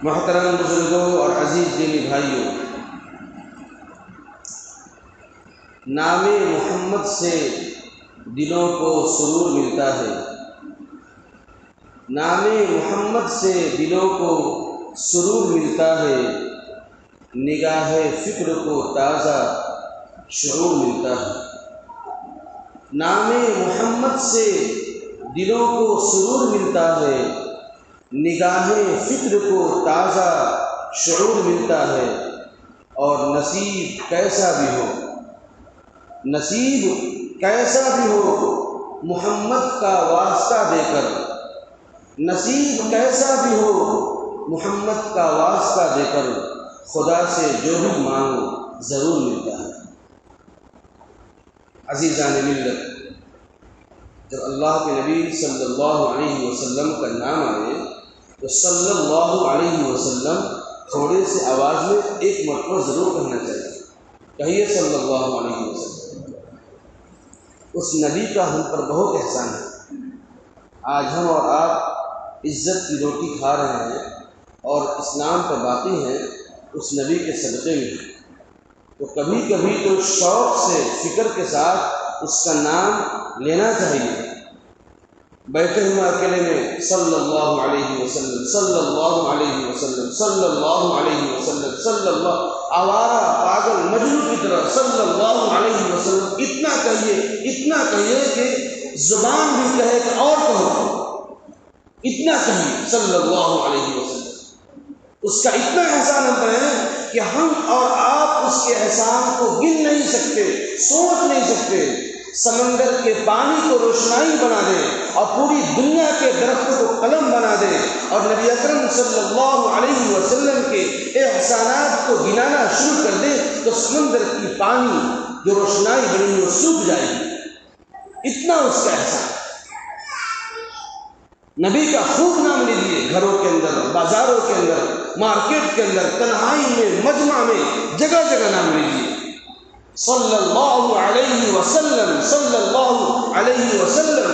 محترم بزرگوں اور عزیز دینی بھائیوں، نام محمد سے دلوں کو سرور ملتا ہے، نام محمد سے دلوں کو سرور ملتا ہے، نگاہ فکر کو تازہ شعور ملتا ہے۔ نام محمد سے دلوں کو سرور ملتا ہے، نگاہ فکر کو تازہ شعور ملتا ہے، اور نصیب کیسا بھی ہو، نصیب کیسا بھی ہو محمد کا واسطہ دے کر، نصیب کیسا بھی ہو محمد کا واسطہ دے کر، خدا سے جو بھی مانگو ضرور ملتا ہے۔ عزیزان ملت، جب اللہ کے نبی صلی اللہ علیہ وسلم کا نام آئے تو صلی اللہ علیہ وسلم تھوڑے سے آواز میں ایک مرتبہ ضرور کہنا چاہیے، کہیے صلی اللہ علیہ وسلم۔ اس نبی کا ہم پر بہت احسان ہے، آج ہم اور آپ عزت کی روٹی کھا رہے ہیں اور اسلام پر باقی ہیں، اس نبی کے صدقے میں۔ تو کبھی کبھی تو شوق سے فکر کے ساتھ اس کا نام لینا چاہیے۔ بیٹھے ہوئے اکیلے میں صلی اللہ علیہ وسلم، صلی اللہ علیہ وسلم، صلی اللہ علیہ وسلم، صلی اللہ، آوارہ پاگل مجنون کی طرح صلی اللہ علیہ وسلم، اتنا کہیے کہ زبان بھی کہے کہ اور کہو، اتنا کہیے صلی اللہ علیہ وسلم۔ اس کا اتنا احسان ہم پر ہے کہ ہم اور آپ اس کے احسان کو گن نہیں سکتے، سوچ نہیں سکتے۔ سمندر کے پانی کو روشنائی بنا دے اور پوری دنیا کے درختوں کو قلم بنا دے، اور نبی اکرم صلی اللہ علیہ وسلم کے احسانات کو گنانا شروع کر دے تو سمندر کی پانی جو روشنائی بنی وہ سوکھ جائے گی، اتنا اس کا احسان۔ نبی کا خوب نام لیجیے، گھروں کے اندر، بازاروں کے اندر، مارکیٹ کے اندر، تنہائی میں، مجمع میں، جگہ جگہ نام لیجیے، صلی اللہ علیہ وسلم، صلی اللہ علیہ وسلم۔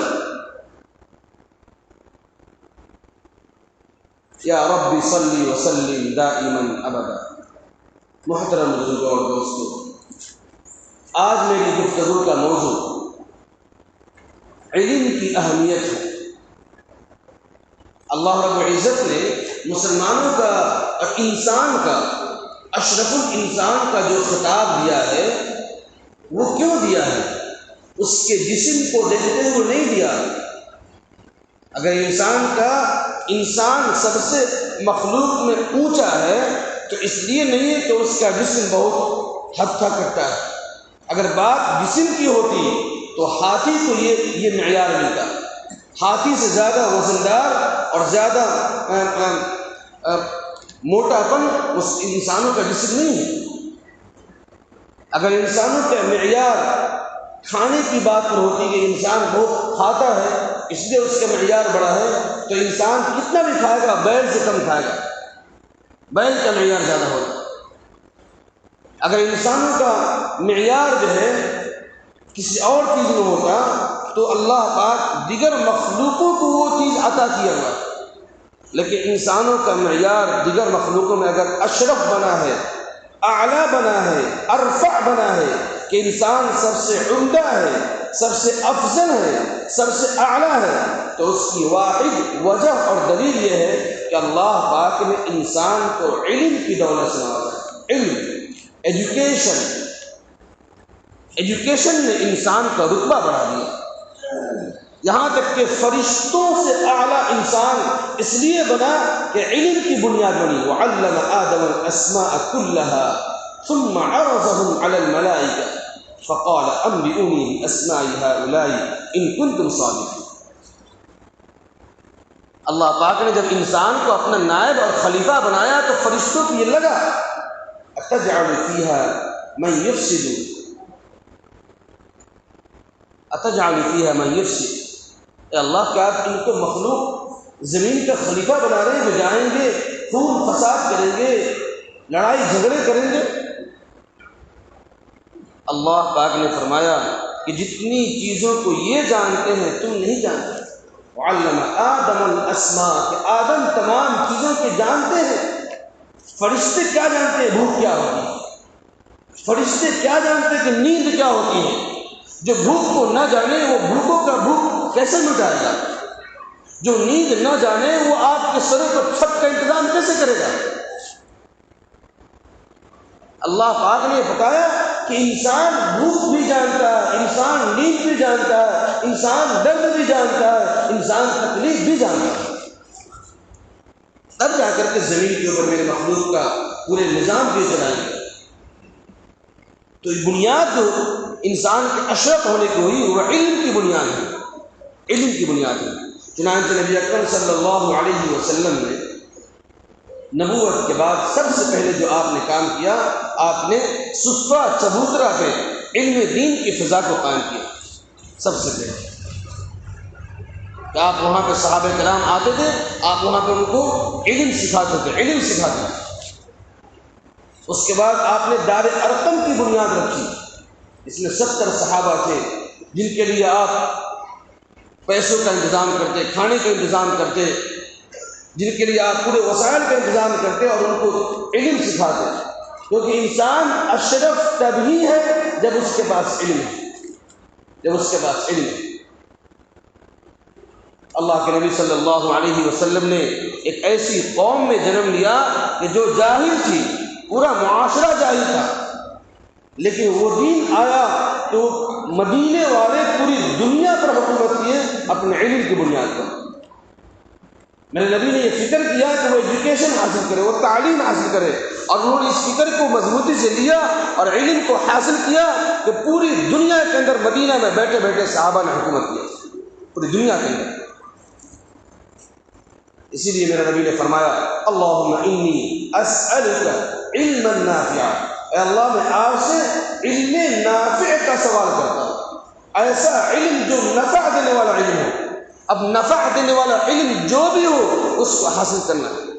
یا رب صلی وسلم دائما ابدا۔ محترم بزرگوں اور دوستوں، آج میری گفتگو کا موضوع علم کی اہمیت ہے۔ اللہ رب العزت نے مسلمانوں کا اور انسان کا، اشرف الانسان کا جو خطاب دیا ہے وہ کیوں دیا ہے؟ اس کے جسم کو دیکھتے ہوئے نہیں دیا۔ اگر انسان سب سے مخلوق میں اونچا ہے تو اس لیے نہیں ہے کہ اس کا جسم بہت حد تک کرتا ہے۔ اگر بات جسم کی ہوتی تو ہاتھی کو یہ معیار ملتا، ہاتھی سے زیادہ وزندار اور زیادہ موٹاپن اس انسانوں کا جسم نہیں ہے۔ اگر انسانوں کا معیار کھانے کی بات پر ہوتی کہ انسان بہت کھاتا ہے اس لیے اس کا معیار بڑا ہے، تو انسان کتنا بھی کھائے گا بیل سے کم کھائے گا، بیل کا معیار زیادہ ہوگا۔ اگر انسانوں کا معیار جو ہے کسی اور چیز میں ہوتا تو اللہ پاک دیگر مخلوقوں کو وہ چیز عطا کیا ہوا، لیکن انسانوں کا معیار دیگر مخلوقوں میں اگر اشرف بنا ہے، اعلیٰ بنا ہے، ارفع بنا ہے کہ انسان سب سے عمدہ ہے، سب سے افضل ہے، سب سے اعلیٰ ہے، تو اس کی واحد وجہ اور دلیل یہ ہے کہ اللہ پاک نے انسان کو علم کی دولت سے نوازا۔ علم، ایجوکیشن نے انسان کا رتبہ بڑھا دیا، یہاں تک کہ فرشتوں سے اعلیٰ انسان اس لیے بنا کہ علم کی بنیاد بنی۔ وعلم آدم الاسماء كلها ثم عرضهم على الملائكة فقال انبئوني باسماء هؤلاء ان كنتم صادقين۔ اللہ پاک نے جب انسان کو اپنا نائب اور خلیفہ بنایا تو فرشتوں کو یہ لگا اتجعل فيها من يفسد اے اللہ، کیا آپ ان کو مخلوق زمین کا خلیفہ بنا رہے ہیں جو جائیں گے خون فساد کریں گے، لڑائی جھگڑے کریں گے؟ اللہ پاک نے فرمایا کہ جتنی چیزوں کو یہ جانتے ہیں تم نہیں جانتے۔ وعلم آدم الاسماء، کہ آدم تمام چیزوں کے جانتے ہیں، فرشتے کیا جانتے ہیں بھوک کیا ہوتی ہے؟ فرشتے کیا جانتے ہیں کہ نیند کیا ہوتی ہے؟ جو بھوک کو نہ جانے وہ بھوکوں کا بھوک کیسے مٹائے گا؟ جو نیند نہ جانے وہ آپ کے سروں پر چھت کا انتظام کیسے کرے گا؟ اللہ پاک نے بتایا کہ انسان بھوک بھی جانتا ہے، انسان نیند بھی جانتا ہے، انسان درد بھی جانتا ہے، انسان تکلیف بھی جانتا ہے، تب جا کر کے زمین کے اوپر میرے مخلوق کا پورے نظام بھی چلائیں گے۔ تو یہ بنیاد جو انسان کے اشرف ہونے کی ہوئی وہ علم کی بنیاد ہے، علم کی بنیاد ہے۔ چنانچہ نبی اکرم صلی اللہ علیہ وسلم نے نبوت کے بعد سب سے پہلے جو آپ نے کام کیا، آپ نے صفہ چبوترا پہ علم دین کی فضا کو قائم کیا۔ سب سے پہلے کہ آپ وہاں پہ صحابہ کرام آتے تھے، آپ وہاں پہ ان کو علم سکھاتے تھے، علم سکھاتے تھے۔ اس کے بعد آپ نے دار ارقم کی بنیاد رکھی، اس میں 70 صحابہ تھے جن کے لیے آپ پیسوں کا انتظام کرتے، کھانے کا انتظام کرتے، جن کے لیے آپ پورے وسائل کا انتظام کرتے اور ان کو علم سکھاتے، کیونکہ انسان اشرف تبھی ہے جب اس کے پاس علم ہے، جب اس کے پاس علم ہے۔ اللہ کے نبی صلی اللہ علیہ وسلم نے ایک ایسی قوم میں جنم لیا کہ جو جاہل تھی، پورا معاشرہ جاہل تھا، لیکن وہ دین آیا تو مدینے والے پوری دنیا پر حکومت کیے اپنے علم کی بنیاد پر۔ میرے نبی نے یہ فکر کیا کہ وہ ایجوکیشن حاصل کرے، وہ تعلیم حاصل کرے، اور انہوں نے اس فکر کو مضبوطی سے لیا اور علم کو حاصل کیا کہ پوری دنیا کے اندر مدینہ میں بیٹھے بیٹھے صحابہ نے حکومت کی، پوری دنیا کے اندر۔ اسی لیے میرے نبی نے فرمایا اللہم انی اسألک علما نافعا، اے اللہ میں آپ سے علم نافع کا سوال کرتا ہوں، ایسا علم جو نفع دینے والا علم ہو۔ اب نفع دینے والا علم جو بھی ہو اس کو حاصل کرنا ہے۔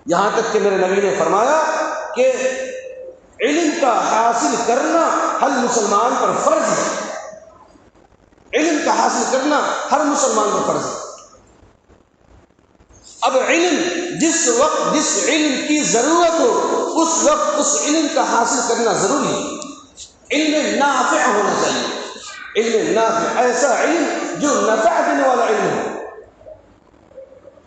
یہاں تک کہ میرے نبی نے فرمایا کہ علم کا حاصل کرنا ہر مسلمان پر فرض ہے، علم کا حاصل کرنا ہر مسلمان پر فرض ہے۔ اب علم جس وقت جس علم کی ضرورت ہو اس وقت اس علم کا حاصل کرنا ضروری ہے۔ علم نافع ہونا چاہیے، علم نافع، ایسا علم جو نفع دینے والا علم ہے۔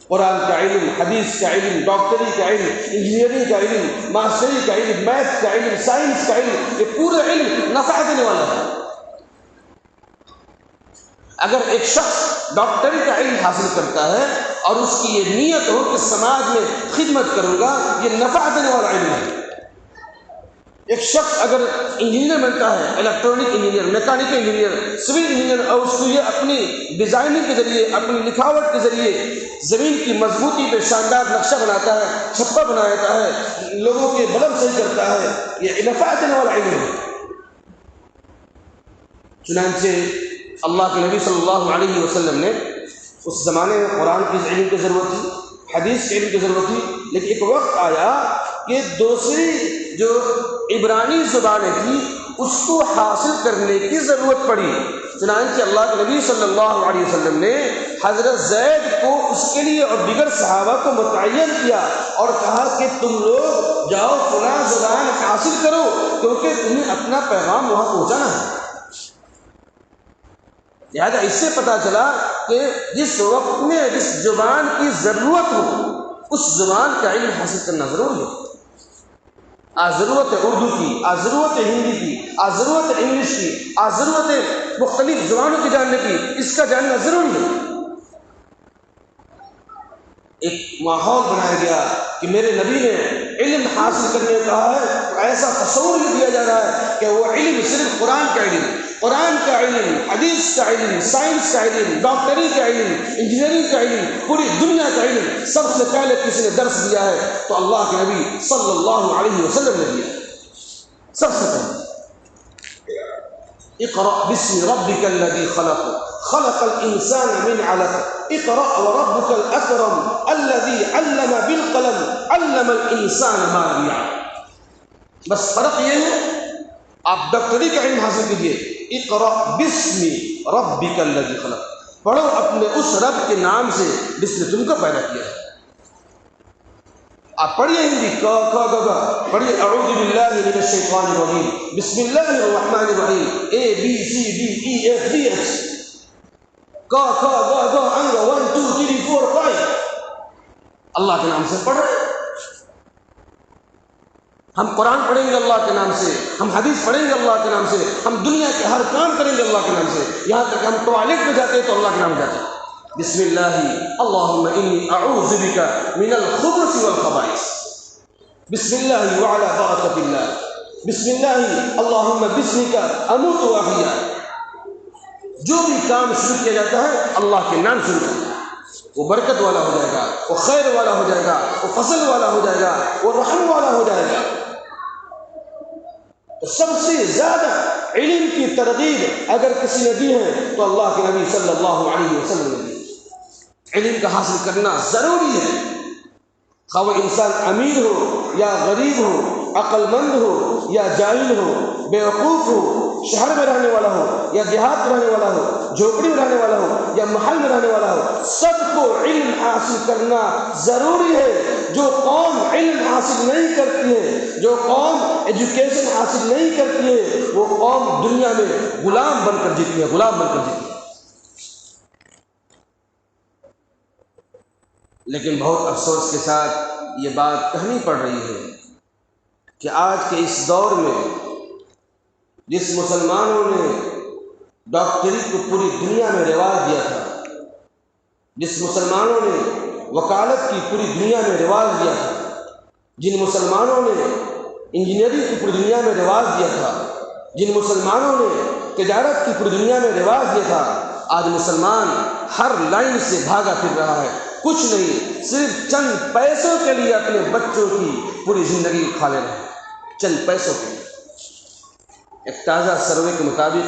قرآن کا علم، حدیث کا علم، ڈاکٹری کا علم، انجینئرنگ کا علم، ماسٹری کا علم، میتھ کا علم، سائنس کا علم، یہ پورا علم نفع دینے والا ہے۔ اگر ایک شخص ڈاکٹری کا علم حاصل کرتا ہے اور اس کی یہ نیت ہو کہ سماج میں خدمت کروں گا، یہ نفع دینے والا علم ہے۔ ایک شخص اگر انجینئر بنتا ہے، electronic engineer, mechanical engineer, civil engineer, اور اس کو یہ اپنی ڈیزائننگ کے ذریعے، اپنی لکھاوٹ کے ذریعے زمین کی مضبوطی پہ شاندار نقشہ بناتا ہے، چھپا بناتا ہے، لوگوں کے بلب صحیح کرتا ہے، یہ نفع دینے والا علم ہے۔ چنانچہ اللہ کے نبی صلی اللہ علیہ وسلم نے اس زمانے میں قرآن کی علم کی ضرورت تھی، حدیث کے علم کی ضرورت تھی، لیکن ایک وقت آیا کہ دوسری جو عبرانی زبانیں تھیں اس کو حاصل کرنے کی ضرورت پڑی۔ چنانچہ اللہ کے نبی صلی اللہ علیہ وسلم نے حضرت زید کو اس کے لیے اور دیگر صحابہ کو متعین کیا اور کہا کہ تم لوگ جاؤ فلاں زبان حاصل کرو، کیونکہ تمہیں اپنا پیغام وہاں پہنچانا ہے۔ لہٰذا اس سے پتہ چلا کہ جس وقت میں جس زبان کی ضرورت ہو اس زبان کا علم حاصل کرنا ضروری ہے۔ آج ضرورت ہے اردو کی، آج ضرورت ہے ہندی کی، آج ضرورت ہے انگلش کی، آج ضرورت ہے مختلف زبانوں کی جاننے کی، اس کا جاننا ضروری ہے۔ ایک ماحول بنایا گیا کہ میرے نبی نے علم حاصل کرنے کو کہا ہے، ایسا تصور دیا جا رہا ہے کہ وہ علم صرف قرآن کا علم، قرآن کا علم، حدیث کا علم، سائنس کا علم، ڈاکٹری کا علم، انجینئرنگ کا علم، پوری دنیا کا علم سب سے پہلے کسی نے درس دیا ہے تو اللہ کے نبی صلی اللہ علیہ وسلم نے دیا سب سے پہلے۔ اقرأ باسم ربك الذي خلق خلق الانسان من علق اقرأ وربك الاكرم الذي علم بالقلم علم الانسان ما لم يعلم۔ بس فرق یہ ہے آپ ڈاکٹری کا علم حاصل کیجیے، اقرأ باسم ربك الذي خلق، پڑھو اپنے اس رب کے نام سے جس نے تم کو پیدا کیا ہے۔ آپ پڑھیے ہندی پڑھیے اعوذ باللہ من الشیطان الرجیم بسم اللہ الرحمن الرحیم A B C D E F G H کا انگ 1 2 3 4 5 اللہ کے نام سے پڑھ رہے ہیں. ہم قرآن پڑھیں گے اللہ کے نام سے, ہم حدیث پڑھیں گے اللہ کے نام سے, ہم دنیا کے ہر کام کریں گے اللہ کے نام سے, یہاں تک ہم ٹوائلٹ میں جاتے ہیں تو اللہ کے نام جاتے ہیں. بسم اللہ اللہم انی اعوذ بک من الخبث والخبائث بسم اللہ وعلی برکت اللہ بسم اللہ اللہم بسمک اموت واحیا. جو بھی کام شروع کیا جاتا ہے اللہ کے نام شروع کرتا ہے, وہ برکت والا ہو جائے گا, وہ خیر والا ہو جائے گا, وہ فضل والا ہو جائے گا, وہ رحم والا ہو جائے گا. تو سب سے زیادہ علم کی ترغیب اگر کسی نے دی ہے تو اللہ کے نبی صلی اللہ علیہ وسلم نے دی. علم کا حاصل کرنا ضروری ہے, خواہ وہ انسان امیر ہو یا غریب ہو, عقل مند ہو یا جاہل ہو, بیوقوف ہو, شہر میں رہنے والا ہو یا دیہات میں رہنے والا ہو, جھوپڑی میں رہنے والا ہو یا محل میں رہنے والا ہو, سب کو علم حاصل کرنا ضروری ہے. جو قوم علم حاصل نہیں کرتی ہے, جو قوم ایجوکیشن حاصل نہیں کرتی ہے, وہ قوم دنیا میں غلام بن کر جیتی ہے, غلام بن کر جیتی ہے. لیکن بہت افسوس کے ساتھ یہ بات کہنی پڑ رہی ہے کہ آج کے اس دور میں جس مسلمانوں نے ڈاکٹری کو پوری دنیا میں رواج دیا تھا, جس مسلمانوں نے وکالت کی پوری دنیا میں رواج دیا تھا, جن مسلمانوں نے انجینئرنگ کی پوری دنیا میں رواج دیا تھا, جن مسلمانوں نے تجارت کی پوری دنیا میں رواج دیا تھا, آج مسلمان ہر لائن سے بھاگا پھر رہا ہے. کچھ نہیں, صرف چند پیسوں کے لیے اپنے بچوں کی پوری زندگی کھا لے رہے ہیں, چند پیسوں کے لیے. ایک تازہ سروے کے مطابق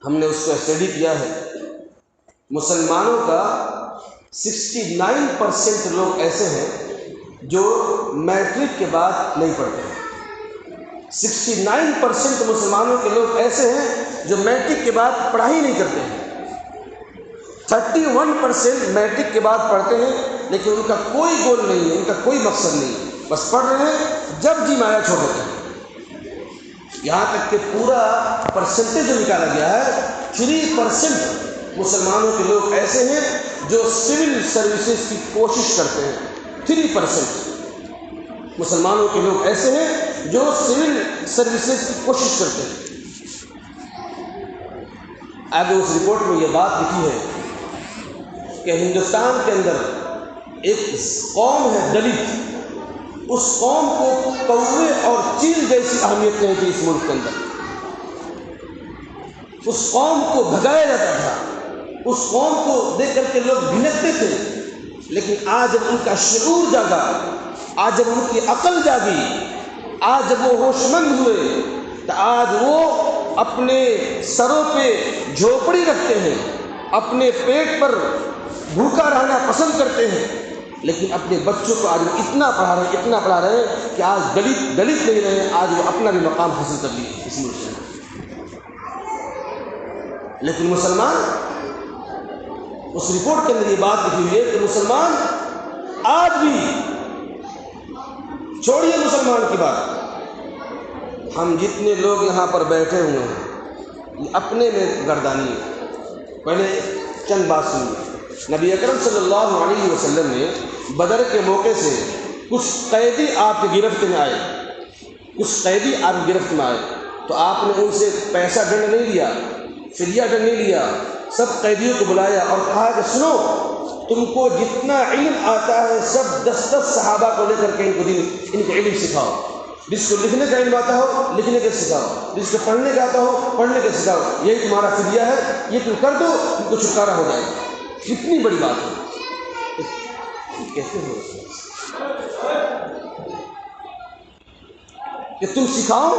ہم نے اس کو اسٹڈی کیا ہے, مسلمانوں کا 69% لوگ ایسے ہیں جو میٹرک کے بعد نہیں پڑھتے ہیں. 69% مسلمانوں کے لوگ ایسے ہیں جو میٹرک کے بعد پڑھائی نہیں کرتے ہیں. 31% میٹرک کے بعد پڑھتے ہیں لیکن ان کا کوئی گول نہیں ہے, ان کا کوئی مقصد نہیں ہے, بس پڑھ رہے ہیں, جب جی مایا چھوڑ دیتے ہیں. یہاں تک کہ پورا پرسنٹیج جو نکالا گیا ہے 3% مسلمانوں کے لوگ ایسے ہیں جو سول سروسز کی کوشش کرتے ہیں. 3% مسلمانوں کے لوگ ایسے ہیں جو سول سروسز کی کوشش کرتے ہیں. آگے اس رپورٹ میں یہ بات لکھی ہے کہ ہندوستان کے اندر ایک قوم ہے دلت, اس قوم کو کوے اور چیل جیسی اہمیت نہیں تھی اس ملک کے اندر. اس قوم کو بھگایا جاتا تھا, اس قوم کو دیکھ کر کے لوگ بھنکتے تھے, لیکن آج جب ان کا شعور جاگا, آج جب ان کی عقل جاگی, آج جب وہ ہوش مند ہوئے, تو آج وہ اپنے سروں پہ جھوپڑی رکھتے ہیں, اپنے پیٹ پر بھوکا رہنا پسند کرتے ہیں, لیکن اپنے بچوں کو آج وہ اتنا پڑھا رہے ہیں کہ آج دلت نہیں رہے, آج وہ اپنا بھی مقام حاصل کر لیے اس ملک میں. لیکن مسلمان, اس رپورٹ کے اندر یہ بات لکھی ہوئی ہے کہ مسلمان آج بھی, چھوڑیے مسلمان کی بات, ہم جتنے لوگ یہاں پر بیٹھے ہوئے ہیں یہ اپنے میں گردانی ہے. پہلے چند بات سنیے. نبی اکرم صلی اللہ علیہ وسلم نے بدر کے موقع سے کچھ قیدی آپ کی گرفت میں آئے, تو آپ نے ان سے پیسہ دنڈ نہیں لیا, فدیہ دنڈ نہیں لیا, سب قیدیوں کو بلایا اور کہا کہ سنو, تم کو جتنا علم آتا ہے سب 10 صحابہ کو لے کر کے ان کو علم سکھاؤ. جس کو لکھنے کا علم آتا ہو لکھنے کے سکھاؤ, جس کو پڑھنے کا آتا ہو پڑھنے کے سکھاؤ. یہی تمہارا فدیہ ہے, یہ تم کر دو, تم کو چھٹکارا ہو جائے گا. کتنی بڑی بات ہے, کہتے ہو کہ تم سکھاؤ,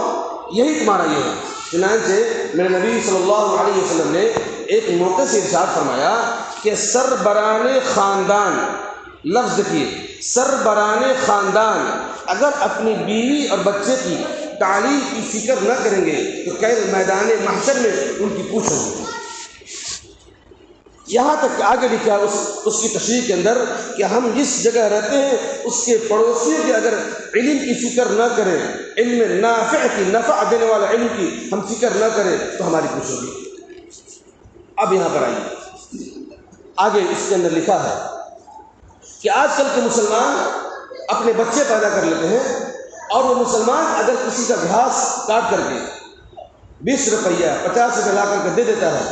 یہی تمہارا یہ ہے. چنانچہ میرے نبی صلی اللہ علیہ وسلم نے ایک موقع سے ارشاد فرمایا کہ سربران خاندان, لفظ دیکھیے, سربران خاندان اگر اپنی بیوی اور بچے کی تعلیم کی فکر نہ کریں گے تو کل میدان محشر میں ان کی پوچھ ہوگی. یہاں تک کہ آگے لکھا ہے اس کی تشریح کے اندر کہ ہم جس جگہ رہتے ہیں اس کے پڑوسیوں کی اگر علم کی فکر نہ کریں، علم نافع کی، نفع دینے والا علم کی ہم فکر نہ کریں تو ہماری کچھ ہوگی۔ اب یہاں پر آئیے، آگے اس کے اندر لکھا ہے کہ آج کل کے مسلمان اپنے بچے پیدا کر لیتے ہیں اور وہ مسلمان اگر کسی کا گھاس کاٹ کر کے 20 روپیہ 50 روپے لا کر کے دے دیتا ہے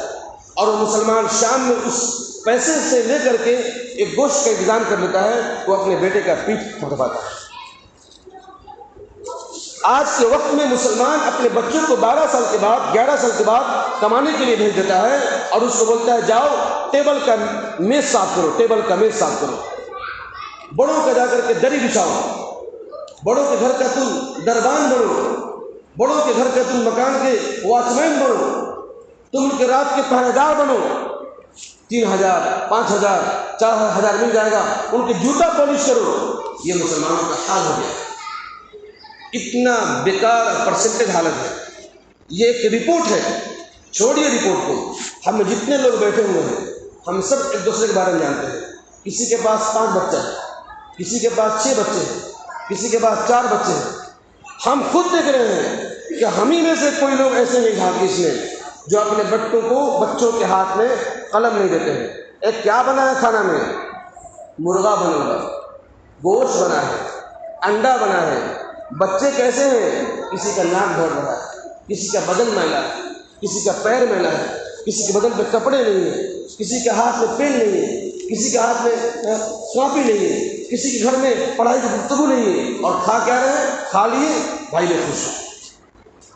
اور وہ مسلمان شام میں اس پیسے سے لے کر کے ایک گوشت کا انتظام کر لیتا ہے، وہ اپنے بیٹے کا پیٹ پھڑپاتا ہے۔ آج کے وقت میں مسلمان اپنے بچوں کو 12 سال کے بعد 11 سال کے بعد کمانے کے لیے بھیج دیتا ہے اور اس کو بولتا ہے جاؤ ٹیبل کا میز صاف کرو، ٹیبل کا میز صاف کرو، بڑوں کا جا کر کے دری بچھاؤ، بڑوں کے گھر کا تم دربان بنو، بڑوں کے گھر کا تم مکان کے واچ مین بنو، تم ان کے رات کے پہرے دار بنو، 3000 5000 4000 مل جائے گا، ان کے جوتا پالش کرو۔ یہ مسلمانوں کا حال ہو گیا، اتنا بیکار پرسنٹیج حالت ہے۔ یہ ایک رپورٹ ہے، چھوڑیے رپورٹ کو، ہم جتنے لوگ بیٹھے ہوئے ہیں ہم سب ایک دوسرے کے بارے میں جانتے ہیں۔ کسی کے پاس 5 بچے ہیں، کسی کے پاس 6 بچے ہیں، کسی کے پاس 4 بچے ہیں۔ ہم خود دیکھ رہے ہیں کہ ہم ہی میں سے کوئی لوگ ایسے نہیں حافظ میں جو اپنے بچوں کے ہاتھ میں قلم نہیں دیتے ہیں۔ ایک کیا بنا ہے کھانا میں؟ مرغا بنا ہے، گوشت بنا ہے، انڈا بنا ہے۔ بچے کیسے ہیں؟ کسی کا ناک دوڑ رہا ہے، کسی کا بدن میلا ہے، کسی کا پیر میلا ہے، کسی کے بدن پہ کپڑے نہیں ہیں، کسی کے ہاتھ میں پین نہیں ہے، کسی کے ہاتھ میں کاپی نہیں ہے، کسی کے گھر میں پڑھائی کی گفتگو نہیں ہے، اور کھا کیا رہے ہیں؟ کھا لیے بھائی میں خوش ہیں۔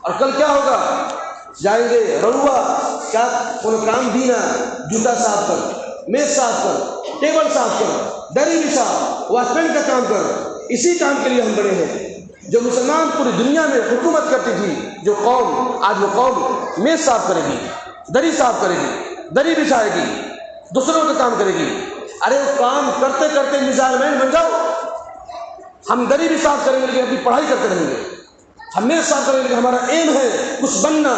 اور کل کیا ہوگا؟ جائیں گے روا کیا کوئی کام دینا، جوتا صاف کر، میز صاف کر، ٹیبل صاف کر، دری بچھا، واچ مین کا کام کر۔ اسی کام کے لیے ہم بڑے ہیں۔ جو مسلمان پوری دنیا میں حکومت کرتی تھی، جو قوم، آج وہ قوم میز صاف کرے گی، دری صاف کرے گی، دری بچھائے گی، دوسروں کا کام کرے گی۔ ارے وہ کام کرتے کرتے میزائل مین بن جاؤ۔ ہم دری بھی صاف کریں گے لیکن اپنی پڑھائی کرتے رہیں گے، ہم میز صاف کریں گے لیکن ہمارا ایم ہے کچھ بننا،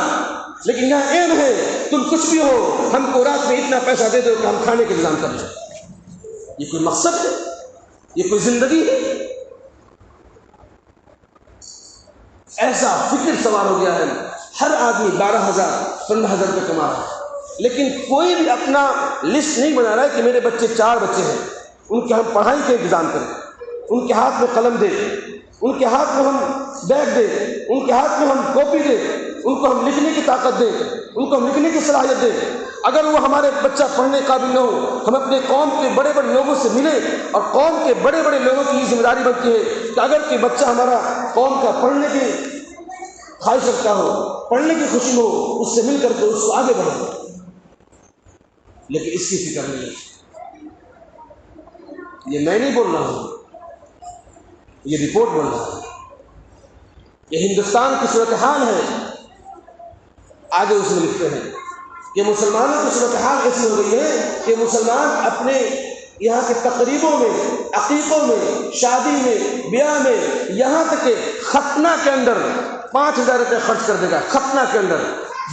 لیکن یہاں ایم ہے تم کچھ بھی ہو، ہم کو رات میں اتنا پیسہ دے دو کہ ہم کھانے کا انتظام کر لیں۔ یہ کوئی مقصد ہے؟ یہ کوئی زندگی ہے؟ ایسا فکر سوار ہو گیا ہے، ہر آدمی 12,000 15,000 روپے کما رہا ہے، لیکن کوئی بھی اپنا لسٹ نہیں بنا رہا ہے کہ میرے بچے 4 بچے ہیں، ان کے ہم پڑھائی کا انتظام کریں، ان کے ہاتھ میں قلم دیں، ان کے ہاتھ میں ہم بیگ دیں، ان کے ہاتھ میں ہم کاپی دیں، ان کو ہم لکھنے کی طاقت دیں، ان کو ہم لکھنے کی صلاحیت دیں۔ اگر وہ ہمارے بچہ پڑھنے قابل نہ ہو، ہم اپنے قوم کے بڑے بڑے لوگوں سے ملیں، اور قوم کے بڑے بڑے لوگوں کی ذمہ داری بنتی ہے کہ اگر کوئی بچہ ہمارا قوم کا پڑھنے کی خواہش رکھتا ہو، پڑھنے کی خوشی ہو، اس سے مل کر کے اس کو آگے بڑھے، لیکن اس کی فکر نہیں ہے۔ یہ میں نہیں بول رہا ہوں، یہ رپورٹ بول رہا ہے، یہ ہندوستان کی صورتحال ہے۔ آگے اس میں لکھتے ہیں کہ مسلمانوں کی صورتحال ایسی ہو گئی ہے کہ مسلمان اپنے یہاں کے تقریبوں میں، عقیقوں میں، شادی میں، بیاہ میں، یہاں تک کہ ختنہ کے اندر 5,000 روپے خرچ کر دے گا۔ ختنہ کے اندر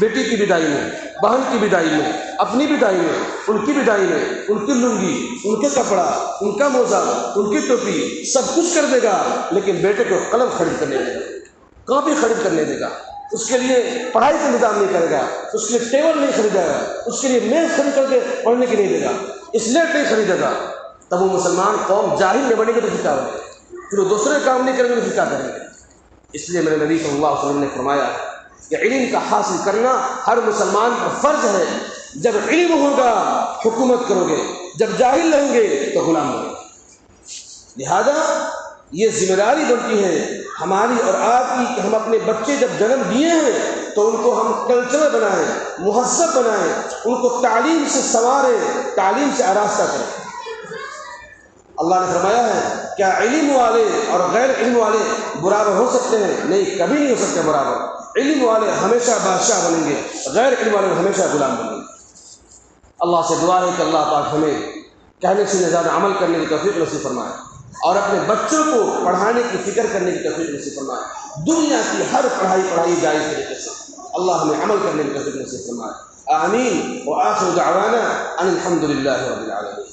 بیٹی کی بدائی میں، بہن کی بدائی میں، اپنی بدائی میں، ان کی بدائی میں، ان کی لنگی، ان کے کپڑا، ان کا موزہ، ان کی ٹوپی، سب کچھ کر دے گا، لیکن بیٹے کو قلم خرید کرنے دے گا، کاپی خرید کرنے دے گا، اس کے لیے پڑھائی کا انتظام نہیں کرے گا، اس کے لیے ٹیبل نہیں خریدے گا، اس کے لیے میز خرید کر کے پڑھنے کی نہیں دے گا، اسلیٹ نہیں خریدے گا۔ تب وہ مسلمان قوم جاہل میں بنے گی تو کیا بنے گا؟ پھر وہ دوسرے کام نہیں کریں گے تو کیا کریں گے؟ اس لیے میرے نبی صلی اللہ علیہ وسلم نے فرمایا کہ علم کا حاصل کرنا ہر مسلمان پر فرض ہے۔ جب علم ہوگا حکومت کرو گے، جب جاہل رہیں گے تو غلام بنو گے۔ لہذا یہ ذمہ داری بنتی ہے ہماری اور آپ کی کہ ہم اپنے بچے جب جنم دیے ہیں تو ان کو ہم کلچر بنائیں، مہذب بنائیں، ان کو تعلیم سے سنواریں، تعلیم سے آراستہ کریں۔ اللہ نے فرمایا ہے کیا علم والے اور غیر علم والے برابر ہو سکتے ہیں؟ نہیں، کبھی نہیں ہو سکتے برابر۔ علم والے ہمیشہ بادشاہ بنیں گے، غیر علم والے ہمیشہ غلام بنیں گے۔ اللہ سے دعا ہے کہ اللہ پاک ہمیں کہنے سے زیادہ عمل کرنے کی توفیق نصیب فرمائے، اور اپنے بچوں کو پڑھانے کی فکر کرنے کی توفیق نصیب فرمائے۔ دنیا کی ہر پڑھائی جائز طریقے سے، اللہ ہمیں عمل کرنے کی توفیق نصیب فرمائے۔ آمین وآخر دعوانا ان الحمد للہ رب العالمین.